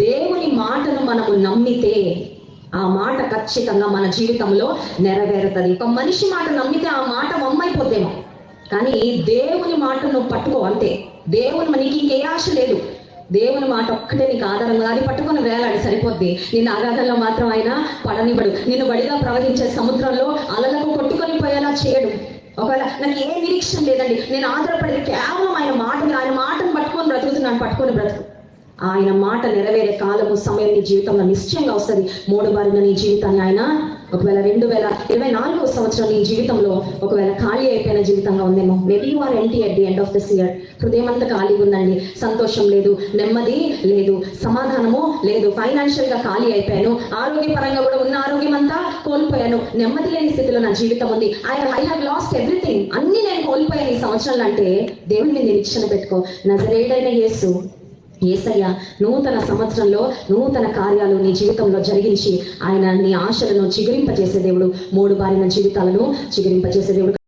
దేవుని మాటను మనము నమ్మితే ఆ మాట ఖచ్చితంగా మన జీవితంలో నెరవేరుతుంది. ఒక మనిషి మాట నమ్మితే ఆ మాట వమ్మైపోతేమో, కానీ దేవుని మాటను పట్టుకో అంతే. దేవుని నీకు ఇంకే ఆశ లేదు, దేవుని మాట ఒక్కటే నీకు ఆధారంగా, అది పట్టుకొని వేలాడి సరిపోద్ది. నిన్ను అగాధంలో మాత్రం ఆయన పడనివ్వడు. నిన్ను బడిగా ప్రవహించే సముద్రంలో అలలకు కొట్టుకొని పోయేలా చేయడు. ఒకవేళ నాకు ఏ నిరీక్షణ లేదండి, నేను ఆధారపడేది కేవలం ఆయన మాట మీద, ఆయన మాటను పట్టుకొని బ్రతుకుతున్నాను, పట్టుకొని బ్రతుకు. ఆయన మాట నెరవేరే కాలము సమయం నీ జీవితంలో నిశ్చయంగా వస్తుంది. 3 బారిన నీ జీవితాన్ని ఆయన ఒకవేళ 2024 సంవత్సరం నీ జీవితంలో ఒకవేళ ఖాళీ అయిపోయిన జీవితంగా ఉందేమో. Maybe you are empty at the end of this year. హృదయం అంతా ఖాళీగా ఉందండి, సంతోషం లేదు, నెమ్మది లేదు, సమాధానము లేదు, ఫైనాన్షియల్ గా ఖాళీ అయిపోయాను, ఆరోగ్యపరంగా కూడా ఉన్న ఆరోగ్యం అంతా కోల్పోయాను, నెమ్మది లేని స్థితిలో నా జీవితం ఉంది, ఐ హావ్ లాస్ట్ ఎవ్రీథింగ్, అన్ని నేను కోల్పోయాను ఈ సంవత్సరాలు అంటే దేవుని మీద నిరీక్షణ పెట్టుకో. నజరేయుడైన యేసయ్య నూతన సంవత్సరంలో నూతన కార్యాలు నీ జీవితంలో జరిగించి ఆయన నీ ఆశలను చిగురింపజేసే దేవుడు, 3 బారిన జీవితాలను చిగురింపజేసే దేవుడు.